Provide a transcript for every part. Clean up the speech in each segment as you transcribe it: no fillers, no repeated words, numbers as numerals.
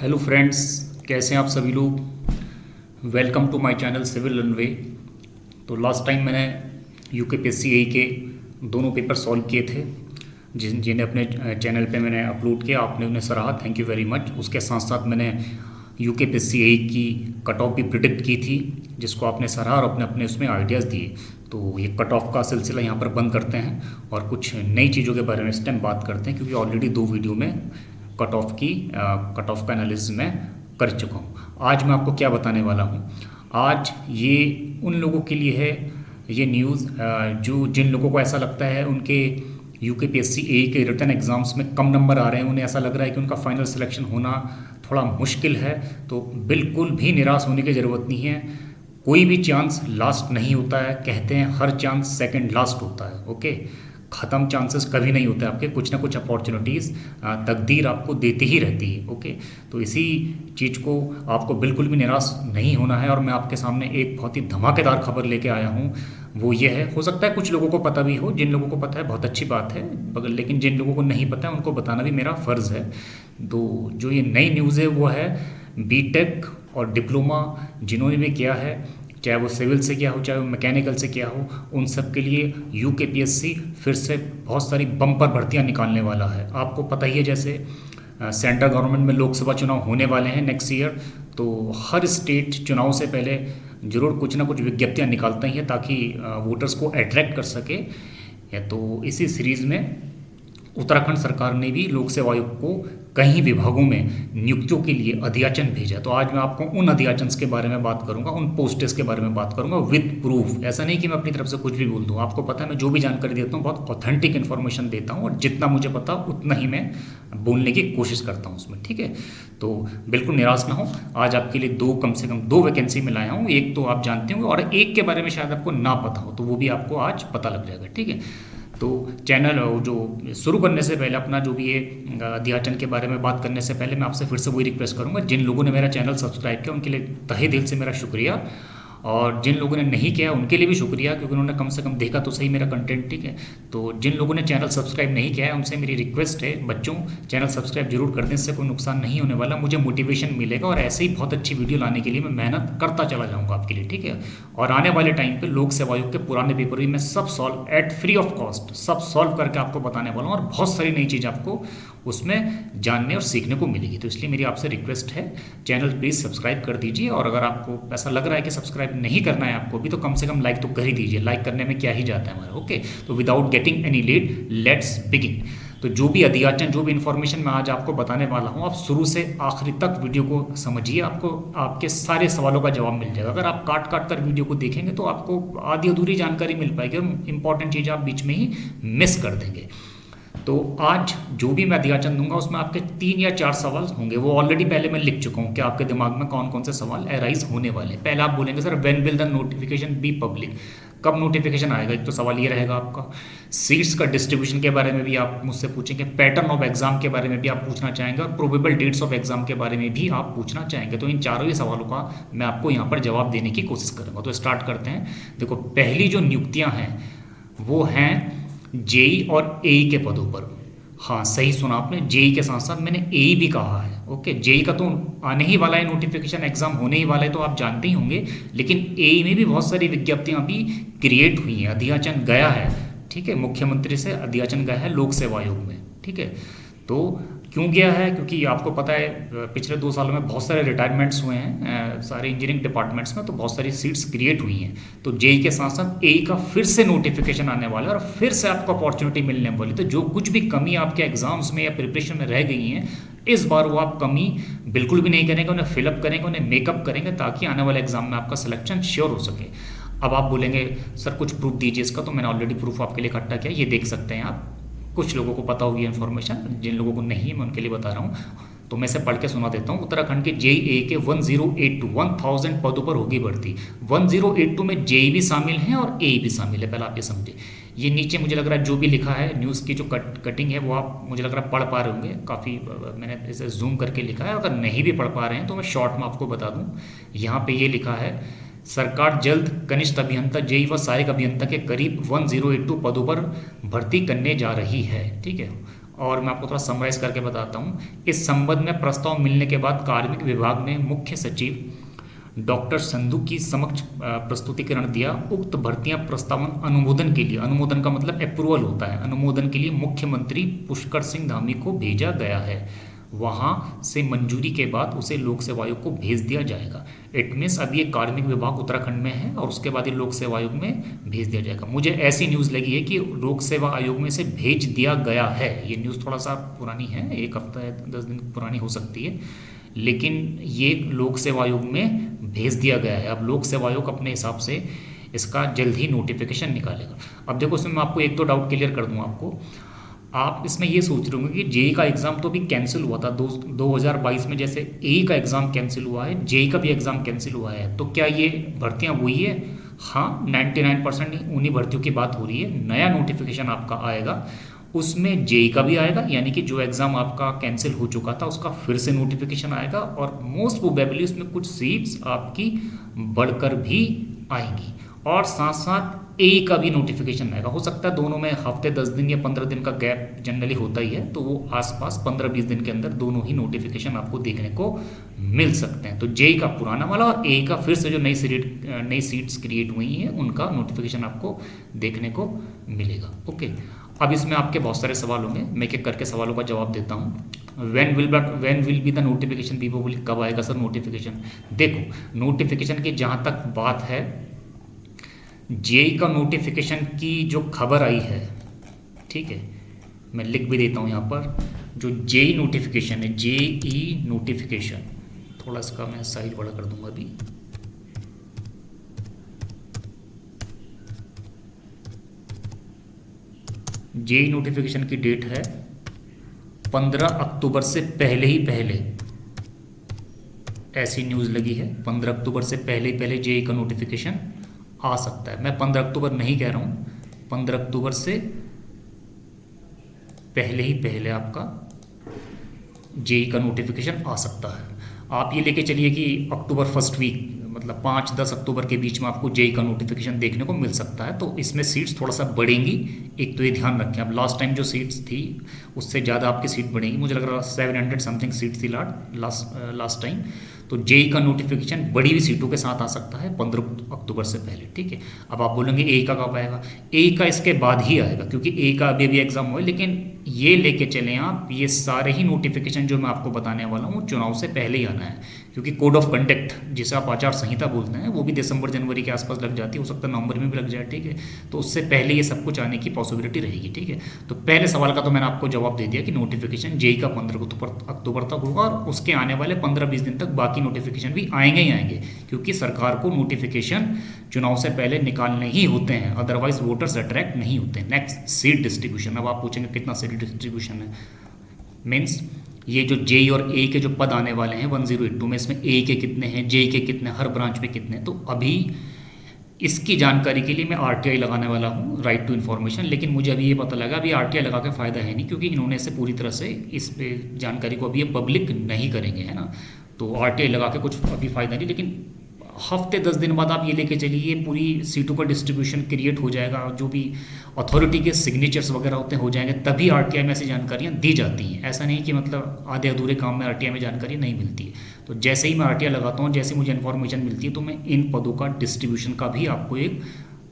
Hello friends, कैसे हैं आप सभी लोग। Welcome to my channel civil runway. तो लास्ट टाइम मैंने यूकेपीएससी के दोनों पेपर सॉल्व किए थे, जिन्हें अपने चैनल पे मैंने अपलोड किया। आपने उन्हें सराहा, थैंक यू वेरी मच। उसके साथ साथ मैंने यूकेपीएससी की कट ऑफ भी प्रिडिक्ट की थी, जिसको आपने सराहा और अपने अपने उसमें आइडियाज़ दिए। तो ये कट ऑफ का सिलसिला यहाँ पर बंद करते हैं और कुछ नई चीज़ों के बारे में इस टाइम बात करते हैं, क्योंकि ऑलरेडी 2 वीडियो में कट ऑफ का एनालिसिस मैं कर चुका हूँ। आज मैं आपको क्या बताने वाला हूँ, आज ये उन लोगों के लिए है ये न्यूज़ जो जिन लोगों को ऐसा लगता है उनके यूकेपीएससी के रिटन एग्ज़ाम्स में कम नंबर आ रहे हैं, उन्हें ऐसा लग रहा है कि उनका फाइनल सिलेक्शन होना थोड़ा मुश्किल है। तो बिल्कुल भी निराश होने की ज़रूरत नहीं है। कोई भी चांस लास्ट नहीं होता है, कहते हैं हर चांस सेकंड लास्ट होता है। ओके, ख़त्म चांसेस कभी नहीं होते आपके, कुछ ना कुछ अपॉर्चुनिटीज़ तकदीर आपको देती ही रहती है। ओके, तो इसी चीज़ को आपको बिल्कुल भी निराश नहीं होना है। और मैं आपके सामने एक बहुत ही धमाकेदार खबर लेके आया हूँ। वो ये है, हो सकता है कुछ लोगों को पता भी हो, जिन लोगों को पता है बहुत अच्छी बात है, लेकिन जिन लोगों को नहीं पता है उनको बताना भी मेरा फ़र्ज़ है। तो जो ये नई न्यूज़ है वो है बीटेक और डिप्लोमा जिन्होंने भी किया है, चाहे वो सिविल से किया हो चाहे वो मैकेनिकल से किया हो, उन सब के लिए यूकेपीएससी फिर से बहुत सारी बम्पर भर्तियां निकालने वाला है। आपको पता ही है, जैसे सेंट्रल गवर्नमेंट में लोकसभा चुनाव होने वाले हैं नेक्स्ट ईयर, तो हर स्टेट चुनाव से पहले ज़रूर कुछ ना कुछ विज्ञप्तियां निकालते ही हैं ताकि वोटर्स को अट्रैक्ट कर सके। तो इसी सीरीज़ में उत्तराखंड सरकार ने भी लोक सेवा आयोग को कई विभागों में नियुक्तियों के लिए अध्याचन भेजा। तो आज मैं आपको उन अध्याचन के बारे में बात करूंगा, उन पोस्टेस के बारे में बात करूंगा विद प्रूफ। ऐसा नहीं कि मैं अपनी तरफ से कुछ भी बोल दूं। आपको पता है मैं जो भी जानकारी देता हूं बहुत ऑथेंटिक इन्फॉर्मेशन देता हूं, और जितना मुझे पता उतना ही मैं बोलने की कोशिश करता हूं उसमें। ठीक है, तो बिल्कुल निराश ना हो। आज आपके लिए कम से कम दो वैकेंसी में लाया हूँ। एक तो आप जानते होंगे और एक के बारे में शायद आपको ना पता हो, तो वो भी आपको आज पता लग जाएगा। ठीक है, तो चैनल जो शुरू करने से पहले अपना जो भी ये अध्याचन के बारे में बात करने से पहले मैं आपसे फिर से वही रिक्वेस्ट करूंगा, जिन लोगों ने मेरा चैनल सब्सक्राइब किया उनके लिए तहे दिल से मेरा शुक्रिया, और जिन लोगों ने नहीं किया उनके लिए भी शुक्रिया, क्योंकि उन्होंने कम से कम देखा तो सही मेरा कंटेंट। ठीक है, तो जिन लोगों ने चैनल सब्सक्राइब नहीं किया है उनसे मेरी रिक्वेस्ट है, बच्चों चैनल सब्सक्राइब जरूर कर दें, इससे कोई नुकसान नहीं होने वाला, मुझे मोटिवेशन मिलेगा और ऐसे ही बहुत अच्छी वीडियो लाने के लिए मैं मेहनत करता चला जाऊँगा आपके लिए। ठीक है, और आने वाले टाइम पर लोक सेवा आयोग के पुराने पेपर भी मैं सब solve at free of cost सब सॉल्व करके आपको बताने वाला हूँ, और बहुत सारी नई चीज़ आपको उसमें जानने और सीखने को मिलेगी। तो इसलिए मेरी आपसे रिक्वेस्ट है, चैनल प्लीज़ सब्सक्राइब कर दीजिए, और अगर आपको ऐसा लग रहा है कि सब्सक्राइब नहीं करना है आपको भी, तो कम से कम लाइक तो कर ही दीजिए। लाइक करने में क्या ही जाता है हमारा। ओके, तो without getting any let let's begin. तो जो भी अध्याचन, जो भी इन्फॉर्मेशन मैं आज आपको बताने वाला हूँ, आप शुरू से आखिरी तक वीडियो को समझिए, आपको आपके सारे सवालों का जवाब मिल जाएगा। अगर आप काट काट कर वीडियो को देखेंगे तो आपको आधी अधूरी जानकारी मिल पाएगी और इंपॉर्टेंट चीज़ आप बीच में ही मिस कर देंगे। तो आज जो भी मैं अध्याचन दूंगा उसमें आपके 3 या 4 सवाल होंगे, वो ऑलरेडी पहले मैं लिख चुका हूँ कि आपके दिमाग में कौन कौन से सवाल अराइज होने वाले। पहले आप बोलेंगे sir when will the notification be public, कब नोटिफिकेशन आएगा, एक तो सवाल ये रहेगा आपका। सीट्स का डिस्ट्रीब्यूशन के बारे में भी आप मुझसे पूछेंगे, पैटर्न ऑफ एग्जाम के बारे में भी आप पूछना चाहेंगे, और प्रोबेबल डेट्स ऑफ एग्जाम के बारे में भी आप पूछना चाहेंगे। तो इन चारों ही सवालों का मैं आपको यहाँ पर जवाब देने की कोशिश करूँगा। तो स्टार्ट करते हैं। देखो, पहली जो नियुक्तियाँ हैं वो हैं जेई और एई के पदों पर। हाँ, सही सुना आपने, जेई के साथ साथ मैंने एई भी कहा है। ओके, जेई का तो आने ही वाला है, नोटिफिकेशन एग्जाम होने ही वाला है, तो आप जानते ही होंगे। लेकिन एई में भी बहुत सारी विज्ञप्तियां अभी क्रिएट हुई हैं, अध्याचन गया है। ठीक है, मुख्यमंत्री से अध्याचन गया है लोक सेवा आयोग में। ठीक है, तो क्यों गया है, क्योंकि आपको पता है पिछले 2 सालों में बहुत सारे रिटायरमेंट्स हुए हैं सारे इंजीनियरिंग डिपार्टमेंट्स में, तो बहुत सारी सीट्स क्रिएट हुई हैं। तो जेई के साथ साथ एई का फिर से नोटिफिकेशन आने वाला है और फिर से आपको अपॉर्चुनिटी मिलने वाली। तो जो कुछ भी कमी आपके एग्जाम्स में या प्रिपरेशन में रह गई हैं, इस बार वो आप कमी बिल्कुल भी नहीं करेंगे, उन्हें फिलअप करेंगे, उन्हें मेकअप करेंगे, ताकि आने वाले एग्जाम में आपका सिलेक्शन श्योर हो सके। अब आप बोलेंगे सर कुछ प्रूफ दीजिए इसका, तो मैंने ऑलरेडी प्रूफ आपके लिए इकट्ठा किया, ये देख सकते हैं आप। कुछ लोगों को पता होगी इन्फॉर्मेशन, जिन लोगों को नहीं है मैं उनके लिए बता रहा हूँ, तो मैं इसे पढ़ के सुना देता हूँ। उत्तराखंड के जेई के 1082 पदों पर होगी भर्ती। 1082 में जेई भी शामिल हैं और एई भी शामिल है, पहले आप ये समझे। ये नीचे मुझे लग रहा है जो भी लिखा है, न्यूज़ की जो कटिंग है वो आप मुझे लग रहा है पढ़ पा रहे होंगे, काफ़ी मैंने इसे जूम करके लिखा है। अगर नहीं भी पढ़ पा रहे हैं तो मैं शॉर्ट में आपको बता दूँ। यहाँ पे ये लिखा है, सरकार जल्द कनिष्ठ अभियंता जेई व सहायक अभियंता के करीब 1082 पदों पर भर्ती करने जा रही है। ठीक है, और मैं आपको थोड़ा समराइज करके बताता हूँ। इस संबंध में प्रस्ताव मिलने के बाद कार्मिक विभाग ने मुख्य सचिव डॉक्टर संधू की समक्ष प्रस्तुतिकरण दिया। उक्त भर्तियां प्रस्तावन अनुमोदन के लिए, अनुमोदन का मतलब अप्रूवल होता है, अनुमोदन के लिए मुख्यमंत्री पुष्कर सिंह धामी को भेजा गया है। वहां से मंजूरी के बाद उसे लोक सेवा आयोग को भेज दिया जाएगा। इट मीन्स अभी ये कार्मिक विभाग उत्तराखंड में है और उसके बाद ये लोक सेवा आयोग में भेज दिया जाएगा। मुझे ऐसी न्यूज़ लगी है कि लोक सेवा आयोग में से भेज दिया गया है। ये न्यूज़ थोड़ा सा पुरानी है, 1 हफ्ता 10 दिन पुरानी हो सकती है, लेकिन ये लोक सेवा आयोग में भेज दिया गया है। अब लोक सेवा आयोग अपने हिसाब से इसका जल्द ही नोटिफिकेशन निकालेगा। अब देखो, इसमें मैं आपको एक दो डाउट क्लियर कर दूँ आपको। आप इसमें ये सोच रहे होंगे कि जेई का एग्ज़ाम तो अभी कैंसिल हुआ था 2022 में, जैसे ए का एग्ज़ाम कैंसिल हुआ है, जेई का भी एग्ज़ाम कैंसिल हुआ है, तो क्या ये भर्तियाँ वही है? हाँ, 99% उन्हीं भर्तियों की बात हो रही है। नया नोटिफिकेशन आपका आएगा, उसमें जेई का भी आएगा, यानी कि जो एग्ज़ाम आपका कैंसिल हो चुका था उसका फिर से नोटिफिकेशन आएगा, और मोस्ट प्रोबेबली उसमें कुछ सीट्स आपकी बढ़कर भी आएंगी, और साथ साथ ए का भी नोटिफिकेशन आएगा। हो सकता है दोनों में हफ्ते 10 दिन या 15 दिन का गैप जनरली होता ही है, तो वो आसपास 15-20 दिन के अंदर दोनों ही नोटिफिकेशन आपको देखने को मिल सकते हैं। तो जेई का पुराना वाला और ए का फिर से जो नई सीट्स क्रिएट हुई हैं उनका नोटिफिकेशन आपको देखने को मिलेगा। ओके, अब इसमें आपके बहुत सारे सवाल होंगे, मैं एक एक करके सवालों का जवाब देता हूँ। When will be the notification be बोली, कब आएगा सर नोटिफिकेशन? देखो, नोटिफिकेशन की जहाँ तक बात है, जेई का नोटिफिकेशन की जो खबर आई है, ठीक है, मैं लिख भी देता हूँ यहाँ पर, जो जेई नोटिफिकेशन है, जेई नोटिफिकेशन, थोड़ा इसका मैं साइज बड़ा कर दूंगा अभी। जेई नोटिफिकेशन की डेट है 15 अक्टूबर से पहले ही पहले, ऐसी न्यूज़ लगी है, 15 अक्टूबर से पहले ही पहले जेई का नोटिफिकेशन आ सकता है। मैं 15 अक्टूबर नहीं कह रहा हूँ, 15 अक्टूबर से पहले ही पहले आपका जेई का नोटिफिकेशन आ सकता है। आप ये लेके चलिए कि अक्टूबर फर्स्ट वीक, मतलब 5-10 अक्टूबर के बीच में आपको जेई का नोटिफिकेशन देखने को मिल सकता है। तो इसमें सीट्स थोड़ा सा बढ़ेंगी, एक तो ये ध्यान रखें। अब लास्ट टाइम जो सीट्स थी उससे ज़्यादा आपकी सीट बढ़ेंगी, मुझे लग रहा है 700 समथिंग सीट्स थी लास्ट टाइम। तो जेई का नोटिफिकेशन बढ़ी हुई सीटों के साथ आ सकता है 15 अक्टूबर से पहले, ठीक है। अब आप बोलेंगे ए का कब आएगा? ए का इसके बाद ही आएगा, क्योंकि ए का अभी एग्जाम हुआ है। लेकिन ये लेके चलें आप, ये सारे ही नोटिफिकेशन जो मैं आपको बताने वाला हूँ चुनाव से पहले ही आना है, क्योंकि कोड ऑफ कंडक्ट जिसे आप आचार संहिता बोलते हैं वो भी दिसंबर जनवरी के आसपास लग जाती है, हो सकता है नवंबर में भी लग जाए, ठीक है। तो उससे पहले ये सब कुछ आने की पॉसिबिलिटी रहेगी, ठीक है। तो पहले सवाल का तो मैंने आपको जवाब दे दिया कि नोटिफिकेशन जेई का 15 अक्टूबर तक होगा, और उसके आने वाले 15-20 दिन तक बाकी नोटिफिकेशन भी आएंगे ही आएंगे, क्योंकि सरकार को नोटिफिकेशन चुनाव से पहले निकालने ही होते हैं, अदरवाइज वोटर्स अट्रैक्ट नहीं होते। Next, seat distribution. अब आप पूछेंगे कितना सीट डिस्ट्रीब्यूशन है, मीन्स ये जो जेई और ए के जो पद आने वाले हैं 1082 में, इसमें ए के कितने हैं, जेई के कितने, हर ब्रांच में कितने। तो अभी इसकी जानकारी के लिए मैं आरटीआई लगाने वाला हूँ, राइट टू इन्फॉर्मेशन। लेकिन मुझे अभी ये पता लगा अभी आरटीआई लगा के फ़ायदा है नहीं, क्योंकि इन्होंने इसे पूरी तरह से इस पे जानकारी को अभी ये पब्लिक नहीं करेंगे, है ना। तो आरटीआई लगा के कुछ अभी फ़ायदा नहीं, लेकिन हफ्ते 10 दिन बाद आप ये लेके चलिए पूरी सीटों का डिस्ट्रीब्यूशन क्रिएट हो जाएगा, जो भी अथॉरिटी के सिग्नेचर्स वगैरह होते हैं हो जाएंगे, तभी आरटीआई में ऐसी जानकारियाँ दी जाती हैं। ऐसा नहीं कि मतलब आधे अधूरे काम में आरटीआई में जानकारी नहीं मिलती है। तो जैसे ही मैं आरटीआई लगाता हूँ, जैसे मुझे इन्फॉर्मेशन मिलती है, तो मैं इन पदों का डिस्ट्रीब्यूशन का भी आपको एक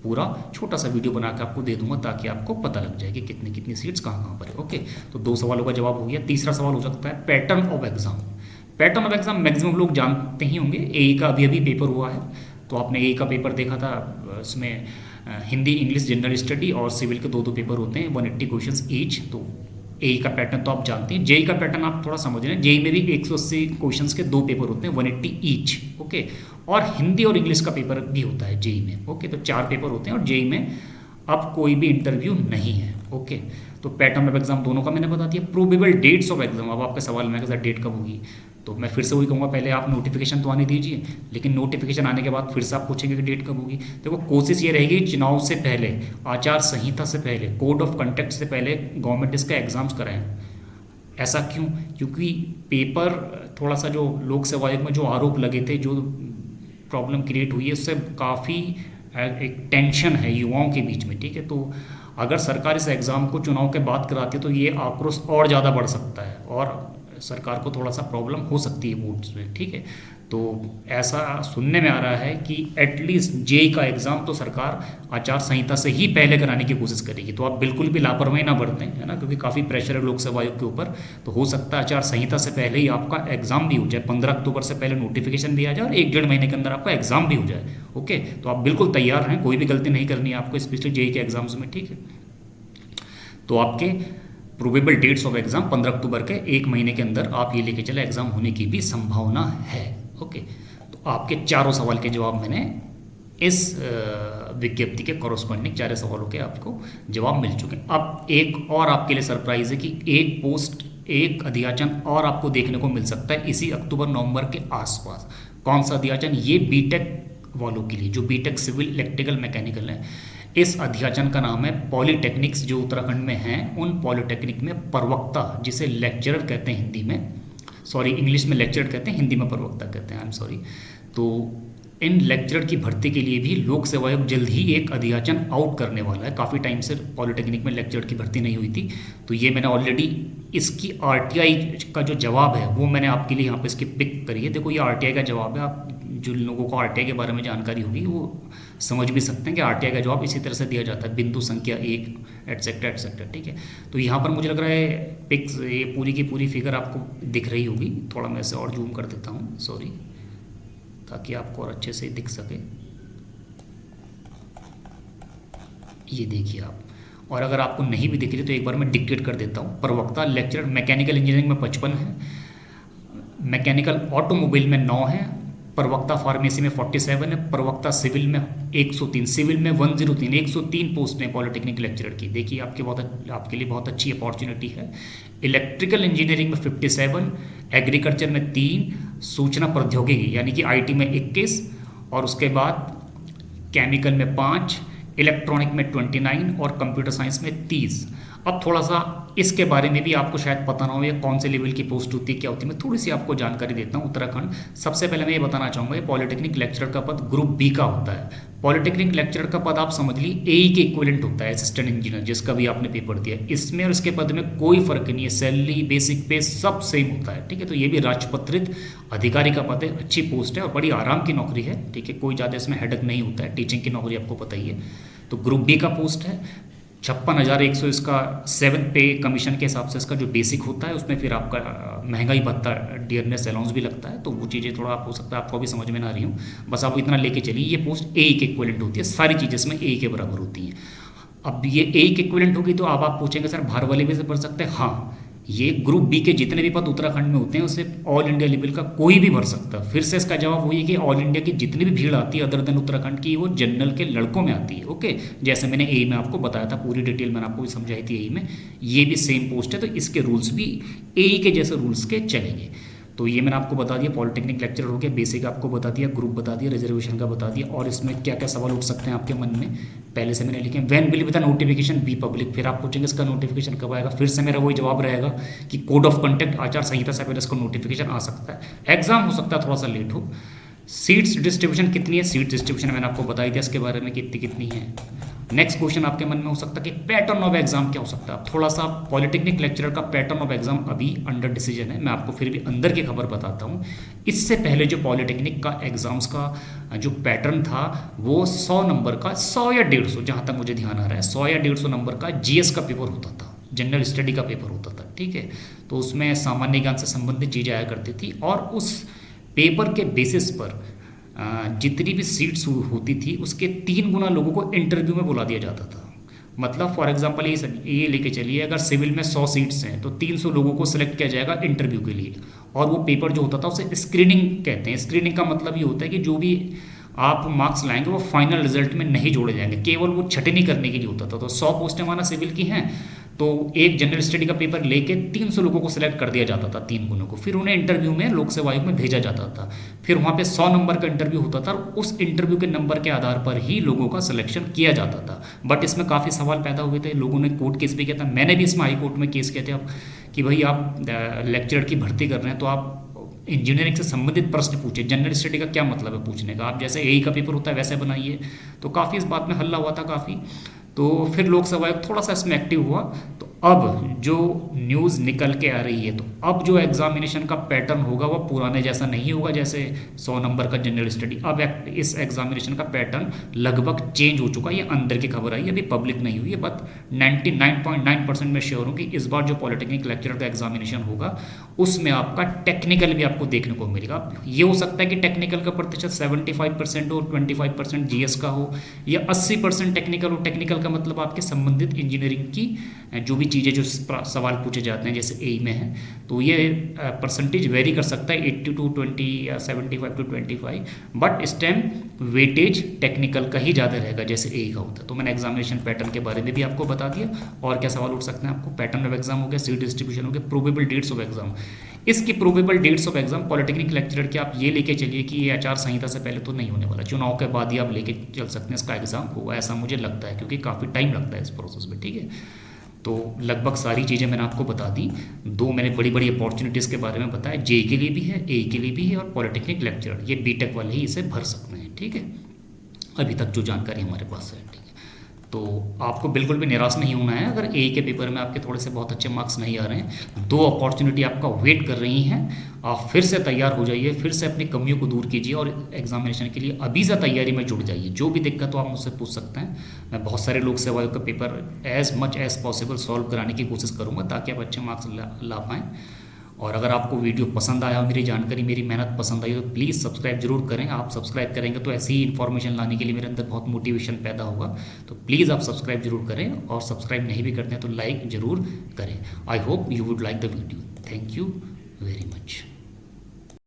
पूरा छोटा सा वीडियो बना के आपको दे दूंगा, ताकि आपको पता लग जाए कि कितनी कितनी सीट्स कहाँ कहाँ पर है। ओके, तो 2 सवालों का जवाब हो गया। तीसरा सवाल हो सकता है pattern of exam. Pattern of exam maximum लोग जानते ही होंगे। ए का अभी पेपर हुआ है, तो आपने ए का पेपर देखा था, इसमें हिंदी, इंग्लिश, जनरल स्टडी और सिविल के 2-2 पेपर होते हैं, 180 क्वेश्चंस ईच। तो ए का पैटर्न तो आप जानते हैं। जेई का पैटर्न आप थोड़ा समझ रहे हैं, जेई में भी 180 क्वेश्चंस के 2 पेपर होते हैं, 180 ईच, ओके। और हिंदी और इंग्लिश का पेपर भी होता है जेई में, ओके। तो 4 पेपर होते हैं, और जेई में अब कोई भी इंटरव्यू नहीं है, ओके। तो पैटर्न ऑफ एग्जाम दोनों का मैंने बता दिया। प्रोबेबल डेट्स ऑफ एग्जाम, अब आपके सवाल में डेट कब होगी, तो मैं फिर से वही कहूँगा, पहले आप नोटिफिकेशन तो आने दीजिए, लेकिन नोटिफिकेशन आने के बाद फिर से आप पूछेंगे कि डेट कब होगी। देखो, कोशिश ये रहेगी चुनाव से पहले, आचार संहिता से पहले, कोड ऑफ कंडक्ट से पहले गवर्नमेंट इसका एग्जाम्स कराएं। ऐसा क्यों? क्योंकि पेपर थोड़ा सा, जो लोक सेवा आयोग में जो आरोप लगे थे, जो प्रॉब्लम क्रिएट हुई है, उससे काफ़ी एक टेंशन है युवाओं के बीच में, ठीक है। तो अगर सरकार इस एग्ज़ाम को चुनाव के बाद कराती है तो ये आक्रोश और ज़्यादा बढ़ सकता है और सरकार को थोड़ा सा प्रॉब्लम हो सकती है बोर्ड्स में, ठीक है। तो ऐसा सुनने में आ रहा है कि एटलीस्ट जेई का एग्ज़ाम तो सरकार आचार संहिता से ही पहले कराने की कोशिश करेगी। तो आप बिल्कुल भी लापरवाही ना बरतें, है ना, क्योंकि काफ़ी प्रेशर है लोक सेवा आयोग के ऊपर। तो हो सकता है आचार संहिता से पहले ही आपका एग्ज़ाम भी हो जाए, 15 अक्टूबर से पहले नोटिफिकेशन भी आ जाए और 1-1.5 महीने के अंदर आपका एग्ज़ाम भी हो जाए। ओके, तो आप बिल्कुल तैयार हैं, कोई भी गलती नहीं करनी है आपको स्पेशली जेई के एग्ज़ाम्स में, ठीक है। तो आपके प्रोबेबल डेट्स ऑफ एग्ज़ाम 15 अक्टूबर के 1 महीने के अंदर आप ये लेके चले एग्ज़ाम होने की भी संभावना है। ओके, तो आपके चारों सवाल के जवाब मैंने इस विज्ञप्ति के कॉरस्पॉन्डिंग 4 सवालों के आपको जवाब मिल चुके हैं। अब एक और आपके लिए सरप्राइज है कि एक अध्याचन और आपको देखने को मिल सकता है इसी अक्टूबर-नवंबर के आसपास। कौन सा अध्याचन? ये बीटेक वालों के लिए, जो बीटेक सिविल इलेक्ट्रिकल मैकेनिकल है। इस अध्याचन का नाम है पॉलीटेक्निक्स, जो उत्तराखंड में हैं उन पॉलीटेक्निक में प्रवक्ता, जिसे लेक्चरर कहते हैं हिंदी में, सॉरी इंग्लिश में लेक्चरर कहते हैं, हिंदी में प्रवक्ता कहते हैं, आई एम सॉरी। तो इन लेक्चरर की भर्ती के लिए भी लोक सेवा आयोग जल्द ही एक अध्याचन आउट करने वाला है। काफ़ी टाइम से पॉलीटेक्निक में लेक्चरर की भर्ती नहीं हुई थी, तो ये मैंने ऑलरेडी इसकी आरटीआई का जो जवाब है वो मैंने आपके लिए यहाँ पे इसकी पिक करी है। देखो ये आरटीआई का जवाब है। आप जो लोगों को आरटीआई के बारे में जानकारी होगी वो समझ भी सकते हैं कि आरटीआई का जवाब इसी तरह से दिया जाता है, बिंदु संख्या 1 एटसेट्रा एटसेट्रा, ठीक है। तो यहाँ पर मुझे लग रहा है पिक्स, ये पूरी की पूरी फिगर आपको दिख रही होगी। थोड़ा मैं इसे और जूम कर देता हूँ, सॉरी, ताकि आपको और अच्छे से दिख सके। ये देखिए आप, और अगर आपको नहीं भी दिख रही तो एक बार मैं डिक्टेट कर देता हूँ। प्रवक्ता लेक्चरर मैकेनिकल इंजीनियरिंग में 55 है, मैकेनिकल ऑटोमोबाइल में 9 है, प्रवक्ता फार्मेसी में 47 है, प्रवक्ता सिविल में 103, सिविल में 103, 103 पोस्ट हैं पॉलिटेक्निक लेक्चरर की। देखिए आपके लिए बहुत अच्छी अपॉर्चुनिटी है। इलेक्ट्रिकल इंजीनियरिंग में 57, एग्रीकल्चर में 3, सूचना प्रौद्योगिकी यानी कि आईटी में 21, और उसके बाद केमिकल में 5, इलेक्ट्रॉनिक में 29 और कंप्यूटर साइंस में 30। अब थोड़ा सा इसके बारे में भी आपको शायद पता ना हो, या कौन से लेवल की पोस्ट होती है, क्या होती है, मैं थोड़ी सी आपको जानकारी देता हूँ। उत्तराखंड, सबसे पहले मैं ये बताना चाहूँगा, ये पॉलिटेक्निक लेक्चरर का पद ग्रुप बी का होता है। पॉलिटेक्निक लेक्चरर का पद आप समझ ली एई के इक्विवेलेंट होता है, असिस्टेंट इंजीनियर, जिसका भी आपने पेपर दिया। इसमें और इसके पद में कोई फर्क नहीं है, सैलरी बेसिक पे सब सेम होता है, ठीक है। तो ये भी राजपत्रित अधिकारी का पद है, अच्छी पोस्ट है और बड़ी आराम की नौकरी है, ठीक है। कोई ज़्यादा इसमें हेडक नहीं होता है, टीचिंग की नौकरी आपको पता ही है। तो ग्रुप बी का पोस्ट है, 56,100 इसका 7 पे कमीशन के हिसाब से इसका जो बेसिक होता है, उसमें फिर आपका महंगाई भत्ता, डियरनेस अलाउंस भी लगता है। तो वो चीज़ें थोड़ा आप हो सकता है आपको भी समझ में ना आ रही हूँ, बस आप इतना लेके चलिए। ये पोस्ट ए के इक्विवेलेंट होती है, सारी चीज़ें इसमें ए के बराबर होती हैं। अब ये ए के इक्विवेलेंट होगी तो अब आप पूछेंगे सर बाहर वाले भी से भर सकते हैं? हाँ, ये ग्रुप बी के जितने भी पद उत्तराखंड में होते हैं उसे ऑल इंडिया लेवल का कोई भी भर सकता है। फिर से इसका जवाब वही है कि ऑल इंडिया की जितनी भी भीड़ आती है अदर देन उत्तराखंड की, वो जनरल के लड़कों में आती है। ओके, जैसे मैंने ए में आपको बताया था, पूरी डिटेल मैंने आपको समझाई थी ए में, ये भी सेम पोस्ट है, तो इसके रूल्स भी ए के जैसे रूल्स के चलेंगे। तो ये मैंने आपको बता दिया, पॉलिटेक्निक लेक्चरर हो गया, बेसिक आपको बता दिया, ग्रुप बता दिया, रिजर्वेशन का बता दिया, और इसमें क्या क्या सवाल उठ सकते हैं आपके मन में पहले से मैंने लिखे। When will be the notification be public, फिर आप पूछेंगे इसका नोटिफिकेशन कब आएगा, फिर से मेरा वही जवाब रहेगा कि कोड ऑफ कंडक्ट आचार संहिता से पहले इसको नोटिफिकेशन आ सकता है। एग्जाम हो सकता है थोड़ा सा लेट हो। सीट्स डिस्ट्रीब्यूशन कितनी है, सीट डिस्ट्रीब्यूशन मैंने आपको बताई दिया, इसके बारे में कितनी कितनी है। नेक्स्ट क्वेश्चन आपके मन में हो सकता है कि पैटर्न ऑफ एग्जाम क्या हो सकता है। थोड़ा सा पॉलिटेक्निक लेक्चरर का पैटर्न ऑफ एग्जाम अभी अंडर डिसीजन है, मैं आपको फिर भी अंदर की खबर बताता हूँ। इससे पहले जो पॉलिटेक्निक का एग्जाम्स का जो पैटर्न था वो 100 नंबर का, 100 या 150, जहाँ तक मुझे ध्यान आ रहा है 100 या 150 नंबर का जीएस का पेपर होता था, जनरल स्टडी का पेपर होता था, ठीक है। तो उसमें सामान्य ज्ञान से संबंधित चीज़ें आया करती थी, और उस पेपर के बेसिस पर जितनी भी सीट्स होती थी उसके 3 गुना लोगों को इंटरव्यू में बुला दिया जाता था। मतलब फॉर एग्जांपल ये लेके चलिए, अगर सिविल में 100 सीट्स हैं तो 300 लोगों को सिलेक्ट किया जाएगा इंटरव्यू के लिए, और वो पेपर जो होता था उसे स्क्रीनिंग कहते हैं। स्क्रीनिंग का मतलब ये होता है कि जो भी आप मार्क्स लाएंगे वो फाइनल रिजल्ट में नहीं जोड़े जाएंगे, केवल वो छटनी करने के लिए होता था। तो 100 पोस्टें माना सिविल की हैं, तो एक जनरल स्टडी का पेपर लेके 300 लोगों को सिलेक्ट कर दिया जाता था, 3 गुणों को, फिर उन्हें इंटरव्यू में लोक सेवा आयोग में भेजा जाता था। फिर वहाँ पे 100 नंबर का इंटरव्यू होता था, और उस इंटरव्यू के नंबर के आधार पर ही लोगों का सिलेक्शन किया जाता था। बट इसमें काफ़ी सवाल पैदा हुए थे, लोगों ने कोर्ट केस भी किया था, मैंने भी इसमें हाई कोर्ट में केस किए थे कि भाई आप लेक्चरर की भर्ती कर रहे हैं तो आप इंजीनियरिंग से संबंधित प्रश्न पूछे, जनरल स्टडी का क्या मतलब है पूछने का, आप जैसे एई का पेपर होता है वैसे बनाइए। तो काफ़ी इस बात में हल्ला हुआ था काफ़ी। तो फिर लोकसभा आयोग थोड़ा सा इसमें एक्टिव हुआ। तो अब जो न्यूज़ निकल के आ रही है, तो अब जो एग्जामिनेशन का पैटर्न होगा वो पुराने जैसा नहीं होगा, जैसे 100 नंबर का जनरल स्टडी। अब इस एग्जामिनेशन का पैटर्न लगभग चेंज हो चुका है। ये अंदर की खबर आई, अभी पब्लिक नहीं हुई है, बट 99.9% मैं श्योर हूँ कि इस बार जो पॉलिटेक्निक लेक्चरर का एग्जामिनेशन होगा उसमें आपका टेक्निकल भी आपको देखने को मिलेगा। ये हो सकता है कि टेक्निकल का प्रतिशत 75% हो, 25% जीएस का हो, या 80% टेक्निकल हो। टेक्निकल का मतलब आपके संबंधित इंजीनियरिंग की जो भी चीज़ें जो सवाल पूछे जाते हैं जैसे ए में है, तो ये परसेंटेज वेरी कर सकता है 80 to 20 या 75 to 25, बट इस टाइम वेटेज टेक्निकल का ही ज़्यादा रहेगा जैसे ए का होता है। तो मैंने एग्जामिनेशन पैटर्न के बारे में भी आपको बता दिया। और क्या सवाल उठ सकते हैं आपको, पैटर्न ऑफ एग्जाम हो गया, सीट डिस्ट्रीब्यूशन हो गया, प्रोबेबल डेट्स ऑफ एग्जाम। इसकी probable dates of exam polytechnic lecturer के आप ये लेके चलिए कि ये आचार संहिता से पहले तो नहीं होने वाला, चुनाव के बाद ही आप लेके चल सकते हैं इसका एग्जाम होगा, ऐसा मुझे लगता है, क्योंकि काफ़ी टाइम लगता है इस प्रोसेस में। ठीक है, तो लगभग सारी चीज़ें मैंने आपको बता दी। दो मैंने बड़ी बड़ी अपॉर्चुनिटीज़ के बारे में बताया, जे के लिए भी है, ए के लिए भी है, और पॉलिटेक्निक लेक्चरर ये बीटेक वाले ही इसे भर सकते हैं। ठीक है, अभी तक जो जानकारी हमारे पास है। ठीक है, तो आपको बिल्कुल भी निराश नहीं होना है अगर ए के पेपर में आपके थोड़े से बहुत अच्छे मार्क्स नहीं आ रहे हैं। दो अपॉर्चुनिटी आपका वेट कर रही हैं, आप फिर से तैयार हो जाइए, फिर से अपनी कमियों को दूर कीजिए और एग्जामिनेशन के लिए अभी से तैयारी में जुट जाइए। जो भी दिक्कत हो आप मुझसे पूछ सकते हैं, मैं बहुत सारे लोक सेवा आयोग का paper as much as possible solve कराने की कोशिश करूँगा ताकि आप अच्छे मार्क्स ला पाएँ। और अगर आपको वीडियो पसंद आया, मेरी जानकारी, मेरी मेहनत पसंद आई, तो प्लीज़ सब्सक्राइब जरूर करें। आप सब्सक्राइब करेंगे तो ऐसी ही इन्फॉर्मेशन लाने के लिए मेरे अंदर बहुत मोटिवेशन पैदा होगा। तो प्लीज़ आप सब्सक्राइब जरूर करें, और सब्सक्राइब नहीं भी करते हैं तो लाइक ज़रूर करें। I hope you would like the video. Thank you very much.